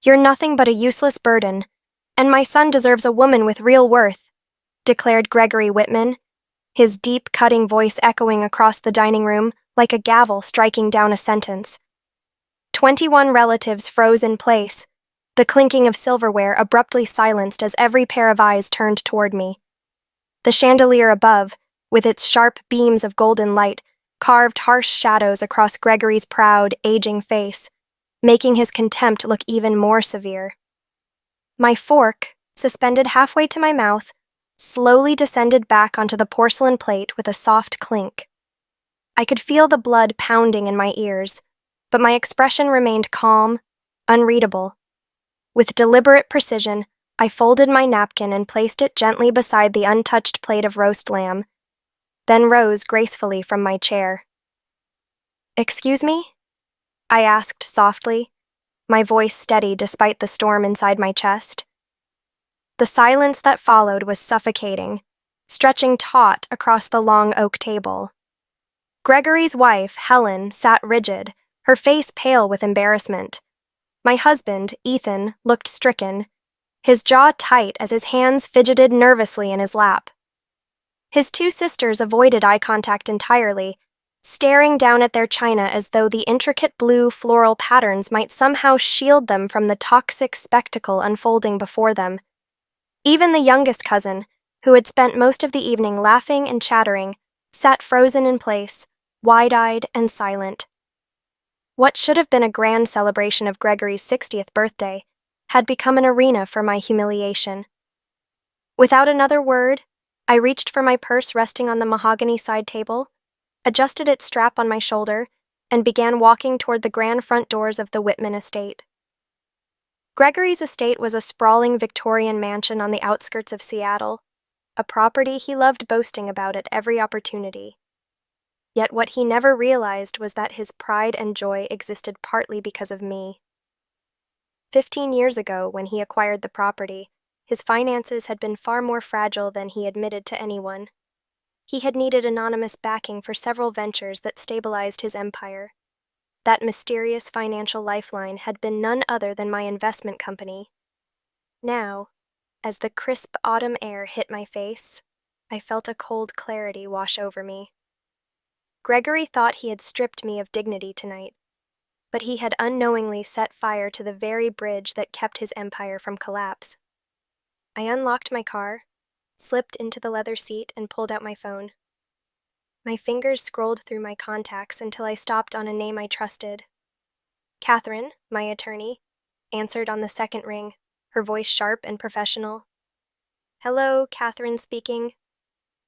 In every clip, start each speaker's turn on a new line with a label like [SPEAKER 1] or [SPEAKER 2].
[SPEAKER 1] "You're nothing but a useless burden, and my son deserves a woman with real worth," declared Gregory Whitman, his deep, cutting voice echoing across the dining room like a gavel striking down a sentence. 21 relatives froze in place, the clinking of silverware abruptly silenced as every pair of eyes turned toward me. The chandelier above, with its sharp beams of golden light, carved harsh shadows across Gregory's proud, aging face, making his contempt look even more severe. My fork, suspended halfway to my mouth, slowly descended back onto the porcelain plate with a soft clink. I could feel the blood pounding in my ears, but my expression remained calm, unreadable. With deliberate precision, I folded my napkin and placed it gently beside the untouched plate of roast lamb, then rose gracefully from my chair. "Excuse me?" I asked softly, my voice steady despite the storm inside my chest. The silence that followed was suffocating, stretching taut across the long oak table. Gregory's wife, Helen, sat rigid, her face pale with embarrassment. My husband, Ethan, looked stricken, his jaw tight as his hands fidgeted nervously in his lap. His two sisters avoided eye contact entirely, staring down at their china as though the intricate blue floral patterns might somehow shield them from the toxic spectacle unfolding before them. Even the youngest cousin, who had spent most of the evening laughing and chattering, sat frozen in place, wide-eyed and silent. What should have been a grand celebration of Gregory's 60th birthday had become an arena for my humiliation. Without another word, I reached for my purse resting on the mahogany side table, adjusted its strap on my shoulder, and began walking toward the grand front doors of the Whitman estate. Gregory's estate was a sprawling Victorian mansion on the outskirts of Seattle, a property he loved boasting about at every opportunity. Yet what he never realized was that his pride and joy existed partly because of me. 15 years ago, when he acquired the property, his finances had been far more fragile than he admitted to anyone. He had needed anonymous backing for several ventures that stabilized his empire. That mysterious financial lifeline had been none other than my investment company. Now, as the crisp autumn air hit my face, I felt a cold clarity wash over me. Gregory thought he had stripped me of dignity tonight, but he had unknowingly set fire to the very bridge that kept his empire from collapse. I unlocked my car, slipped into the leather seat, and pulled out my phone. My fingers scrolled through my contacts until I stopped on a name I trusted. Catherine, my attorney, answered on the second ring, her voice sharp and professional. "Hello, Catherine speaking."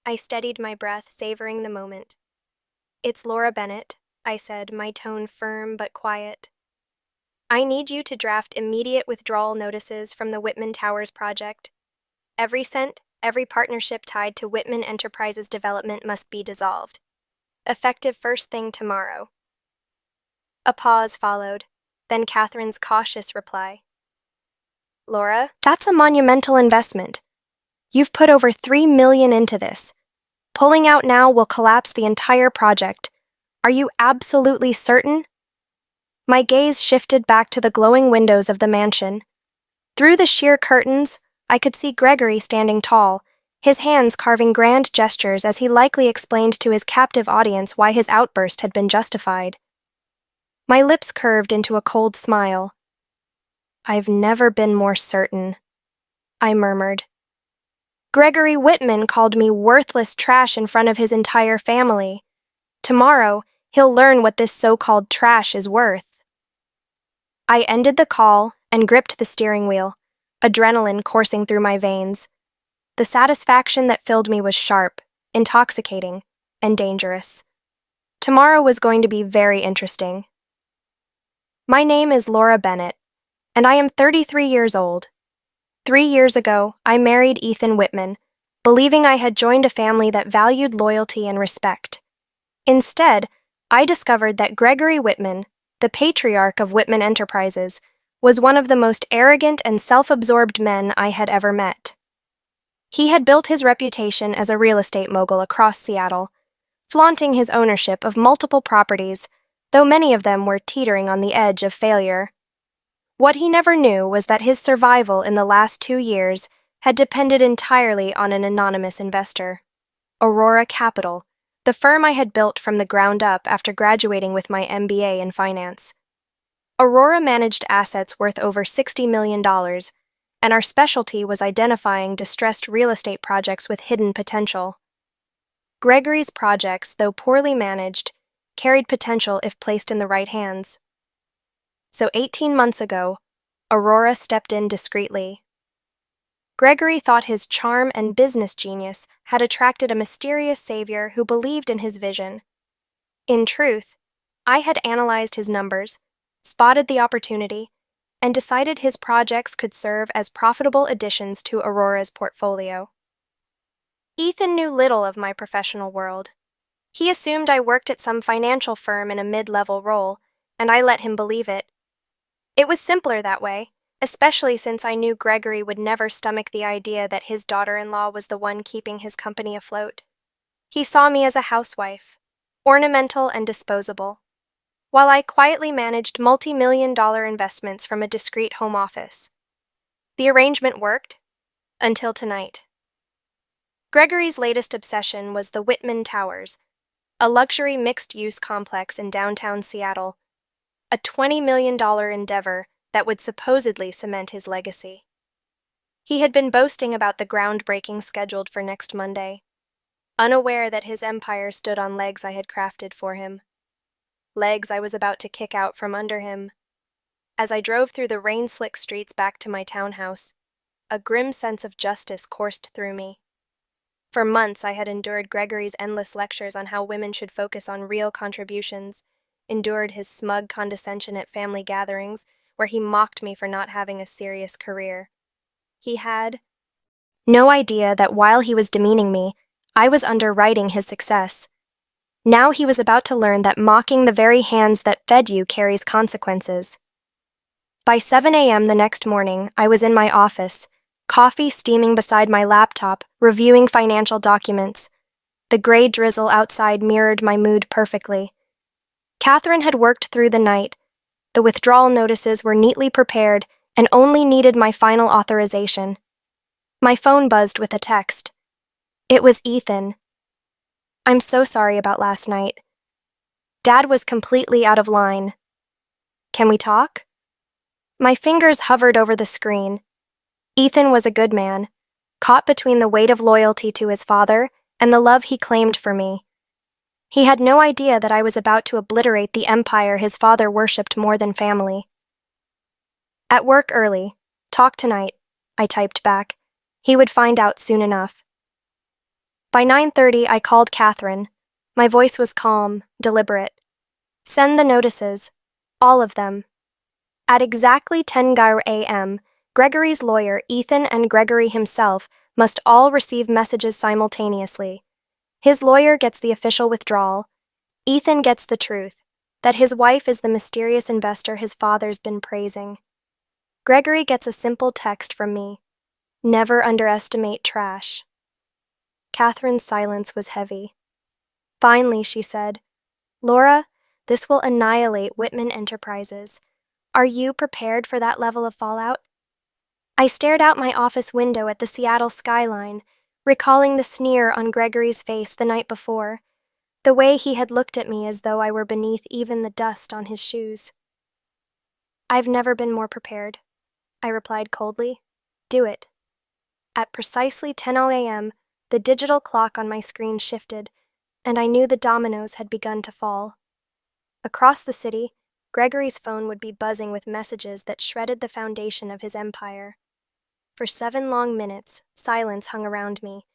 [SPEAKER 1] I steadied my breath, savoring the moment. "It's Laura Bennett," I said, my tone firm but quiet. "I need you to draft immediate withdrawal notices from the Whitman Towers project. Every cent, every partnership tied to Whitman Enterprises development must be dissolved. Effective first thing tomorrow." A pause followed, then Catherine's cautious reply. "Laura, that's a monumental investment. You've put over $3 million into this. Pulling out now will collapse the entire project. Are you absolutely certain?" My gaze shifted back to the glowing windows of the mansion. Through the sheer curtains, I could see Gregory standing tall, his hands carving grand gestures as he likely explained to his captive audience why his outburst had been justified. My lips curved into a cold smile. "I've never been more certain," I murmured. "Gregory Whitman called me worthless trash in front of his entire family. Tomorrow, he'll learn what this so-called trash is worth." I ended the call and gripped the steering wheel, adrenaline coursing through my veins. The satisfaction that filled me was sharp, intoxicating, and dangerous. Tomorrow was going to be very interesting. My name is Laura Bennett, and I am 33 years old. 3 years ago, I married Ethan Whitman, believing I had joined a family that valued loyalty and respect. Instead, I discovered that Gregory Whitman, the patriarch of Whitman Enterprises, was one of the most arrogant and self-absorbed men I had ever met. He had built his reputation as a real estate mogul across Seattle, flaunting his ownership of multiple properties, though many of them were teetering on the edge of failure. What he never knew was that his survival in the last 2 years had depended entirely on an anonymous investor, Aurora Capital, the firm I had built from the ground up after graduating with my MBA in finance. Aurora managed assets worth over $60 million, and our specialty was identifying distressed real estate projects with hidden potential. Gregory's projects, though poorly managed, carried potential if placed in the right hands. So 18 months ago, Aurora stepped in discreetly. Gregory thought his charm and business genius had attracted a mysterious savior who believed in his vision. In truth, I had analyzed his numbers, spotted the opportunity, and decided his projects could serve as profitable additions to Aurora's portfolio. Ethan knew little of my professional world. He assumed I worked at some financial firm in a mid-level role, and I let him believe it. It was simpler that way, especially since I knew Gregory would never stomach the idea that his daughter-in-law was the one keeping his company afloat. He saw me as a housewife, ornamental and disposable, while I quietly managed multi-million-dollar investments from a discreet home office. The arrangement worked, until tonight. Gregory's latest obsession was the Whitman Towers, a luxury mixed-use complex in downtown Seattle, a $20 million endeavor that would supposedly cement his legacy. He had been boasting about the groundbreaking scheduled for next Monday, unaware that his empire stood on legs I had crafted for him. Legs I was about to kick out from under him. As I drove through the rain-slick streets back to my townhouse, a grim sense of justice coursed through me. For months I had endured Gregory's endless lectures on how women should focus on real contributions, endured his smug condescension at family gatherings, where he mocked me for not having a serious career. He had no idea that while he was demeaning me, I was underwriting his success. Now he was about to learn that mocking the very hands that fed you carries consequences. By 7 a.m. the next morning, I was in my office, coffee steaming beside my laptop, reviewing financial documents. The gray drizzle outside mirrored my mood perfectly. Catherine had worked through the night. The withdrawal notices were neatly prepared and only needed my final authorization. My phone buzzed with a text. It was Ethan. "I'm so sorry about last night. Dad was completely out of line. Can we talk?" My fingers hovered over the screen. Ethan was a good man, caught between the weight of loyalty to his father and the love he claimed for me. He had no idea that I was about to obliterate the empire his father worshipped more than family. "At work early. Talk tonight," I typed back. He would find out soon enough. By 9:30, I called Catherine. My voice was calm, deliberate. "Send the notices. All of them." At exactly 10 a.m., Gregory's lawyer, Ethan, and Gregory himself must all receive messages simultaneously. His lawyer gets the official withdrawal. Ethan gets the truth, that his wife is the mysterious investor his father's been praising. Gregory gets a simple text from me. Never underestimate trash. Catherine's silence was heavy. Finally, she said, "Laura, this will annihilate Whitman Enterprises. Are you prepared for that level of fallout?" I stared out my office window at the Seattle skyline, recalling the sneer on Gregory's face the night before, the way he had looked at me as though I were beneath even the dust on his shoes. "I've never been more prepared," I replied coldly. "Do it." At precisely 10 a.m., the digital clock on my screen shifted, and I knew the dominoes had begun to fall. Across the city, Gregory's phone would be buzzing with messages that shredded the foundation of his empire. For 7 long minutes, silence hung around me,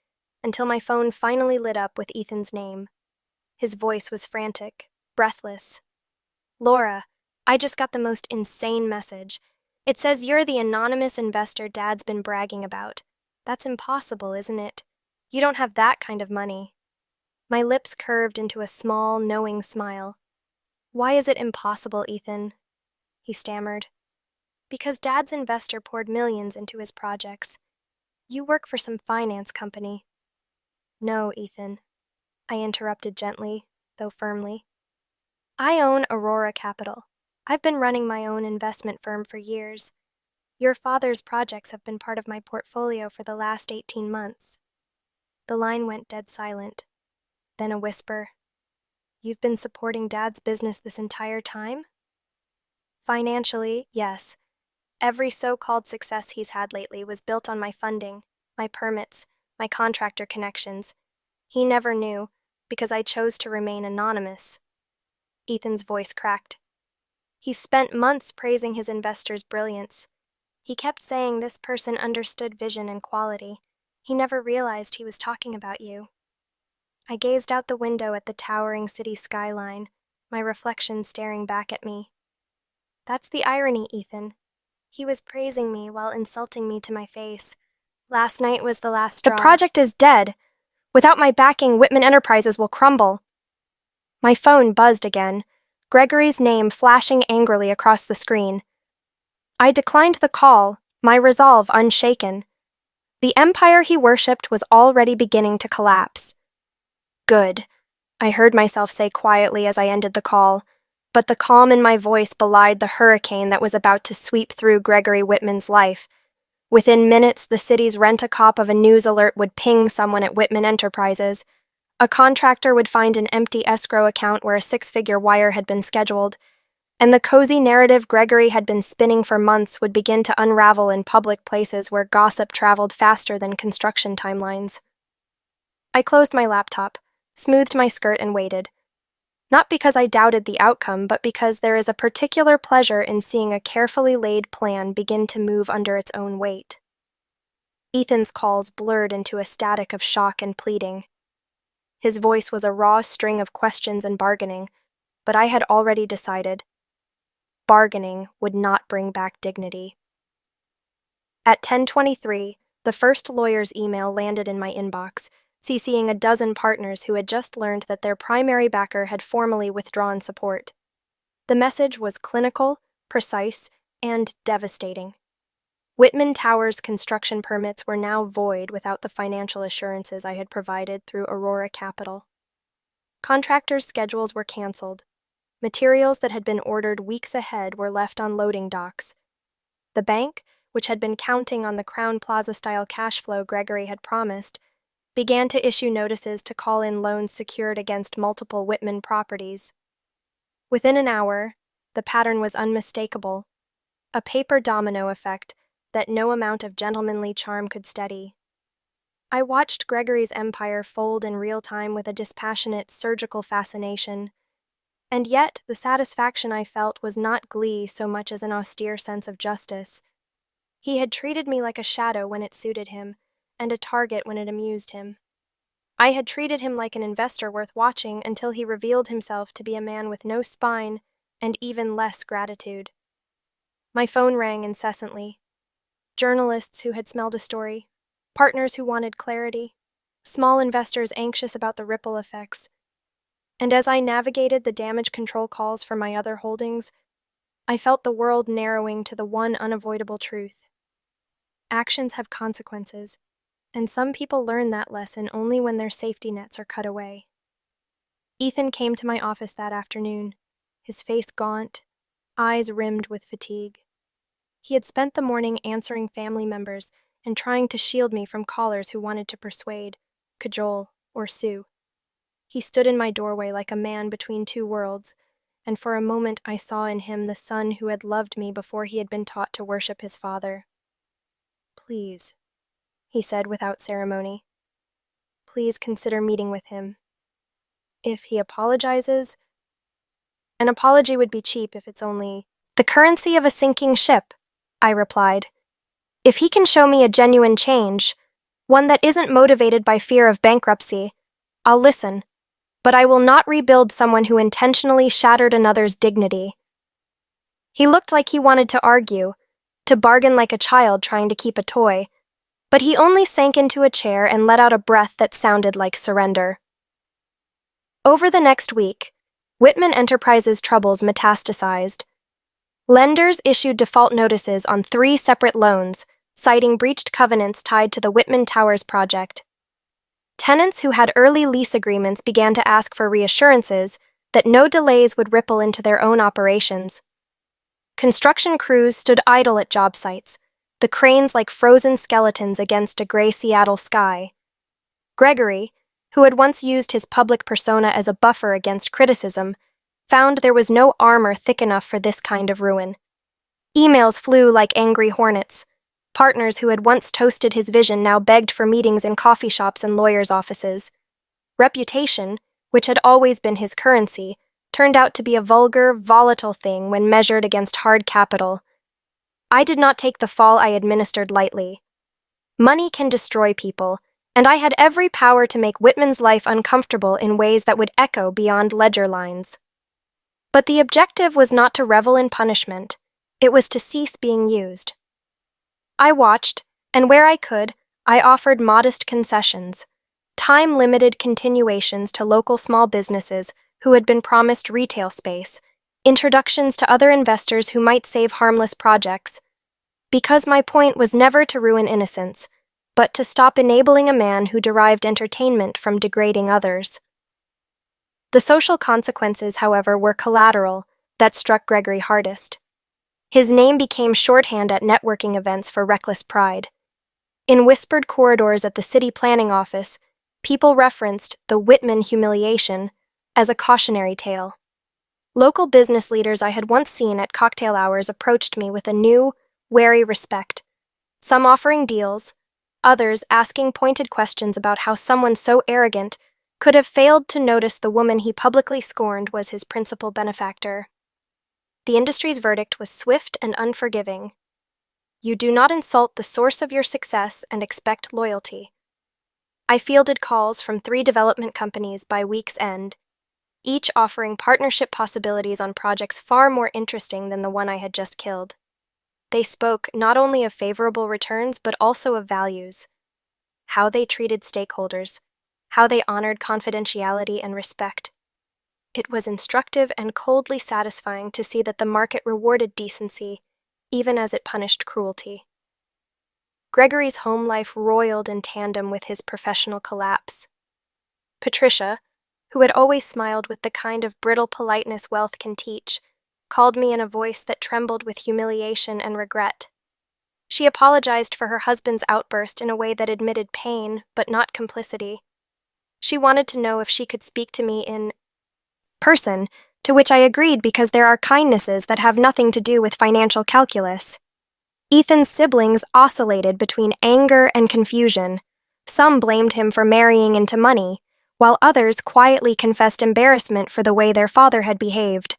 [SPEAKER 1] until my phone finally lit up with Ethan's name. His voice was frantic, breathless. "Laura, I just got the most insane message. It says you're the anonymous investor Dad's been bragging about. That's impossible, isn't it? You don't have that kind of money." My lips curved into a small, knowing smile. "Why is it impossible, Ethan?" he stammered. "Because Dad's investor poured millions into his projects. You work for some finance company." "No, Ethan," I interrupted gently, though firmly. "I own Aurora Capital. I've been running my own investment firm for years. Your father's projects have been part of my portfolio for the last 18 months. The line went dead silent. Then a whisper. You've been supporting Dad's business this entire time? Financially, yes. Every so-called success he's had lately was built on my funding, my permits, my contractor connections. He never knew, because I chose to remain anonymous. Ethan's voice cracked. He spent months praising his investor's brilliance. He kept saying this person understood vision and quality. He never realized he was talking about you. I gazed out the window at the towering city skyline, my reflection staring back at me. That's the irony, Ethan. He was praising me while insulting me to my face. Last night was the last straw. The project is dead. Without my backing, Whitman Enterprises will crumble. My phone buzzed again, Gregory's name flashing angrily across the screen. I declined the call, my resolve unshaken. The empire he worshipped was already beginning to collapse. Good, I heard myself say quietly as I ended the call, but the calm in my voice belied the hurricane that was about to sweep through Gregory Whitman's life. Within minutes, the city's rent-a-cop of a news alert would ping someone at Whitman Enterprises. A contractor would find an empty escrow account where a 6-figure wire had been scheduled, and the cozy narrative Gregory had been spinning for months would begin to unravel in public places where gossip traveled faster than construction timelines. I closed my laptop, smoothed my skirt, and waited. Not because I doubted the outcome, but because there is a particular pleasure in seeing a carefully laid plan begin to move under its own weight. Ethan's calls blurred into a static of shock and pleading. His voice was a raw string of questions and bargaining, but I had already decided. Bargaining would not bring back dignity. At 10:23, the first lawyer's email landed in my inbox, CCing a dozen partners who had just learned that their primary backer had formally withdrawn support. The message was clinical, precise, and devastating. Whitman Towers construction permits were now void without the financial assurances I had provided through Aurora Capital. Contractors' schedules were canceled. Materials that had been ordered weeks ahead were left on loading docks. The bank, which had been counting on the Crown Plaza-style cash flow Gregory had promised, began to issue notices to call in loans secured against multiple Whitman properties. Within an hour, the pattern was unmistakable, a paper domino effect that no amount of gentlemanly charm could steady. I watched Gregory's empire fold in real time with a dispassionate, surgical fascination, and yet the satisfaction I felt was not glee so much as an austere sense of justice. He had treated me like a shadow when it suited him, and a target when it amused him. I had treated him like an investor worth watching until he revealed himself to be a man with no spine and even less gratitude. My phone rang incessantly. Journalists who had smelled a story, partners who wanted clarity, small investors anxious about the ripple effects. And as I navigated the damage control calls for my other holdings, I felt the world narrowing to the one unavoidable truth. Actions have consequences, and some people learn that lesson only when their safety nets are cut away. Ethan came to my office that afternoon, his face gaunt, eyes rimmed with fatigue. He had spent the morning answering family members and trying to shield me from callers who wanted to persuade, cajole, or sue. He stood in my doorway like a man between two worlds, and for a moment I saw in him the son who had loved me before he had been taught to worship his father. Please, he said without ceremony. Please consider meeting with him. If he apologizes, an apology would be cheap if it's only the currency of a sinking ship, I replied. If he can show me a genuine change, one that isn't motivated by fear of bankruptcy, I'll listen, but I will not rebuild someone who intentionally shattered another's dignity. He looked like he wanted to argue, to bargain like a child trying to keep a toy, but he only sank into a chair and let out a breath that sounded like surrender. Over the next week, Whitman Enterprises' troubles metastasized. Lenders issued default notices on 3 separate loans, citing breached covenants tied to the Whitman Towers project. Tenants who had early lease agreements began to ask for reassurances that no delays would ripple into their own operations. Construction crews stood idle at job sites, the cranes like frozen skeletons against a gray Seattle sky. Gregory, who had once used his public persona as a buffer against criticism, found there was no armor thick enough for this kind of ruin. Emails flew like angry hornets. Partners who had once toasted his vision now begged for meetings in coffee shops and lawyers' offices. Reputation, which had always been his currency, turned out to be a vulgar, volatile thing when measured against hard capital. I did not take the fall I administered lightly. Money can destroy people, and I had every power to make Whitman's life uncomfortable in ways that would echo beyond ledger lines. But the objective was not to revel in punishment. It was to cease being used. I watched, and where I could, I offered modest concessions, time-limited continuations to local small businesses who had been promised retail space, introductions to other investors who might save harmless projects, because my point was never to ruin innocence, but to stop enabling a man who derived entertainment from degrading others. The social consequences, however, were collateral, that struck Gregory hardest. His name became shorthand at networking events for reckless pride. In whispered corridors at the city planning office, people referenced the Whitman humiliation as a cautionary tale. Local business leaders I had once seen at cocktail hours approached me with a new, wary respect, some offering deals, others asking pointed questions about how someone so arrogant could have failed to notice the woman he publicly scorned was his principal benefactor. The industry's verdict was swift and unforgiving. You do not insult the source of your success and expect loyalty. I fielded calls from 3 development companies by week's end, each offering partnership possibilities on projects far more interesting than the one I had just killed. They spoke not only of favorable returns but also of values, how they treated stakeholders, how they honored confidentiality and respect. It was instructive and coldly satisfying to see that the market rewarded decency, even as it punished cruelty. Gregory's home life roiled in tandem with his professional collapse. Patricia, who had always smiled with the kind of brittle politeness wealth can teach, called me in a voice that trembled with humiliation and regret. She apologized for her husband's outburst in a way that admitted pain, but not complicity. She wanted to know if she could speak to me in person, to which I agreed because there are kindnesses that have nothing to do with financial calculus. Ethan's siblings oscillated between anger and confusion. Some blamed him for marrying into money, while others quietly confessed embarrassment for the way their father had behaved.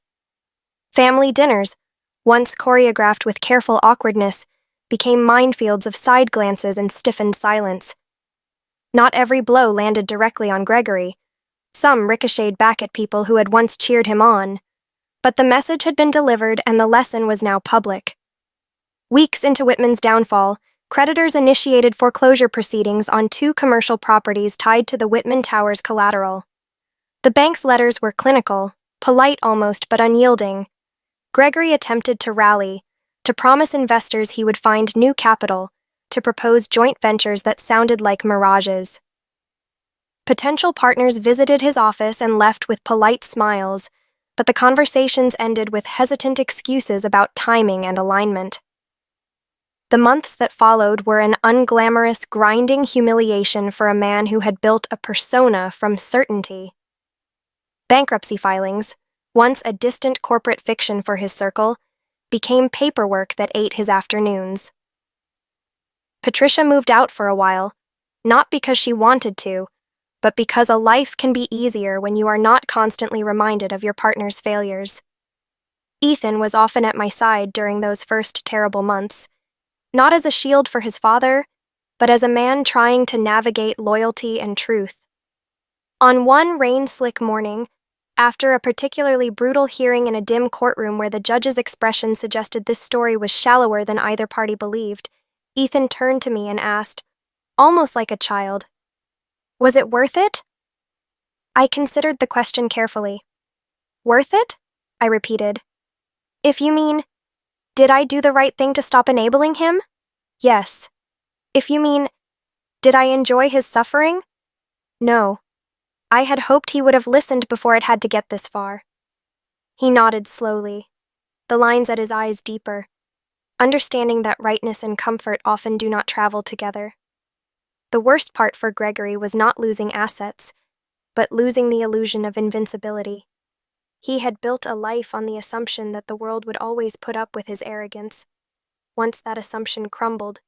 [SPEAKER 1] Family dinners, once choreographed with careful awkwardness, became minefields of side glances and stiffened silence. Not every blow landed directly on Gregory. Some ricocheted back at people who had once cheered him on. But the message had been delivered and the lesson was now public. Weeks into Whitman's downfall, creditors initiated foreclosure proceedings on 2 commercial properties tied to the Whitman Towers collateral. The bank's letters were clinical, polite almost but unyielding. Gregory attempted to rally, to promise investors he would find new capital, to propose joint ventures that sounded like mirages. Potential partners visited his office and left with polite smiles, but the conversations ended with hesitant excuses about timing and alignment. The months that followed were an unglamorous, grinding humiliation for a man who had built a persona from certainty. Bankruptcy filings, once a distant corporate fiction for his circle, became paperwork that ate his afternoons. Patricia moved out for a while, not because she wanted to, but because a life can be easier when you are not constantly reminded of your partner's failures. Ethan was often at my side during those first terrible months, not as a shield for his father, but as a man trying to navigate loyalty and truth. On one rain-slick morning, after a particularly brutal hearing in a dim courtroom where the judge's expression suggested this story was shallower than either party believed, Ethan turned to me and asked, almost like a child, "Was it worth it?" I considered the question carefully. "Worth it?" I repeated. "If you mean, did I do the right thing to stop enabling him? Yes. If you mean, did I enjoy his suffering? No. I had hoped he would have listened before it had to get this far." He nodded slowly. the lines at his eyes deeper, understanding that rightness and comfort often do not travel together. The worst part for Gregory was not losing assets, but losing the illusion of invincibility. He had built a life on the assumption that the world would always put up with his arrogance. Once that assumption crumbled,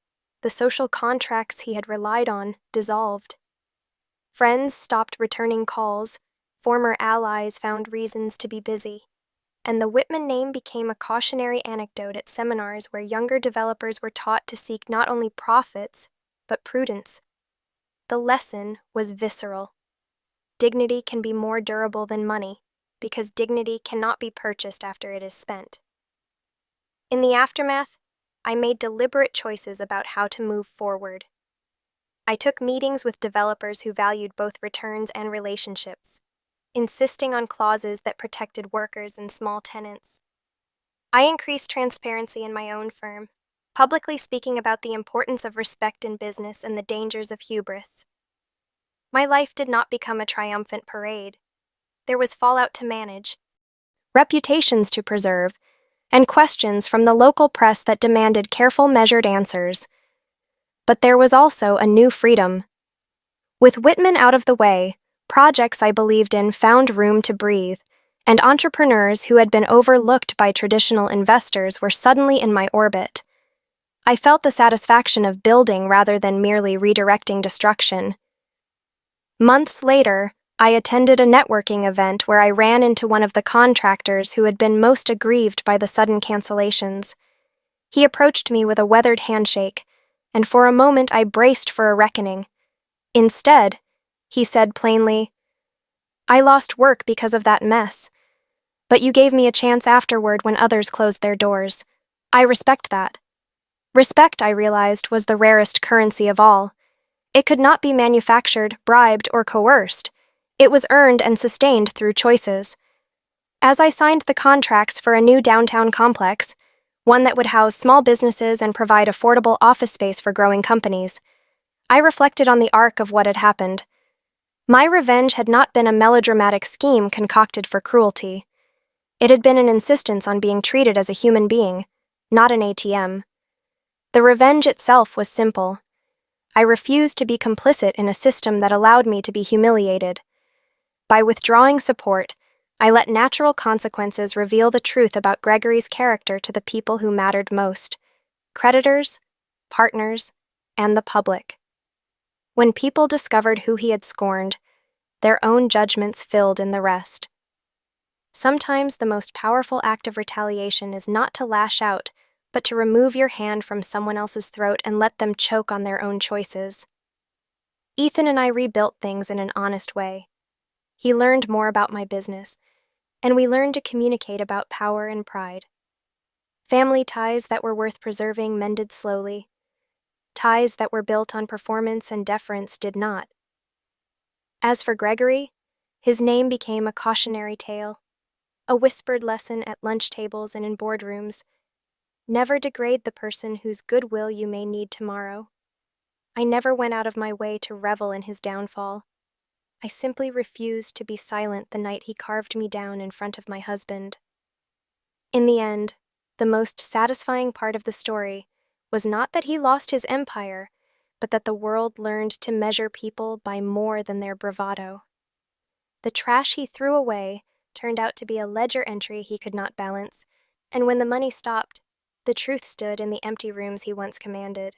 [SPEAKER 1] the social contracts he had relied on dissolved. Friends stopped returning calls, former allies found reasons to be busy, and the Whitman name became a cautionary anecdote at seminars where younger developers were taught to seek not only profits, but prudence. The lesson was visceral. Dignity can be more durable than money, because dignity cannot be purchased after it is spent. In the aftermath, I made deliberate choices about how to move forward. I took meetings with developers who valued both returns and relationships, insisting on clauses that protected workers and small tenants. I increased transparency in my own firm, publicly speaking about the importance of respect in business and the dangers of hubris. My life did not become a triumphant parade. There was fallout to manage, reputations to preserve, and questions from the local press that demanded careful, measured answers. But there was also a new freedom. With Whitman out of the way, projects I believed in found room to breathe, and entrepreneurs who had been overlooked by traditional investors were suddenly in my orbit. I felt the satisfaction of building rather than merely redirecting destruction. Months later, I attended a networking event where I ran into one of the contractors who had been most aggrieved by the sudden cancellations. He approached me with a weathered handshake, and for a moment I braced for a reckoning. Instead, he said plainly, "I lost work because of that mess, but you gave me a chance afterward when others closed their doors. I respect that." Respect, I realized, was the rarest currency of all. It could not be manufactured, bribed, or coerced. It was earned and sustained through choices. As I signed the contracts for a new downtown complex, one that would house small businesses and provide affordable office space for growing companies, I reflected on the arc of what had happened. My revenge had not been a melodramatic scheme concocted for cruelty. It had been an insistence on being treated as a human being, not an ATM. The revenge itself was simple. I refused to be complicit in a system that allowed me to be humiliated. By withdrawing support, I let natural consequences reveal the truth about Gregory's character to the people who mattered most: creditors, partners, and the public. When people discovered who he had scorned, their own judgments filled in the rest. Sometimes the most powerful act of retaliation is not to lash out, but to remove your hand from someone else's throat and let them choke on their own choices. Ethan and I rebuilt things in an honest way. He learned more about my business, and we learned to communicate about power and pride. Family ties that were worth preserving mended slowly. Ties that were built on performance and deference did not. As for Gregory, his name became a cautionary tale, a whispered lesson at lunch tables and in boardrooms. Never degrade the person whose goodwill you may need tomorrow. I never went out of my way to revel in his downfall. I simply refused to be silent the night he carved me down in front of my husband. In the end, the most satisfying part of the story was not that he lost his empire, but that the world learned to measure people by more than their bravado. The trash he threw away turned out to be a ledger entry he could not balance, and when the money stopped, the truth stood in the empty rooms he once commanded.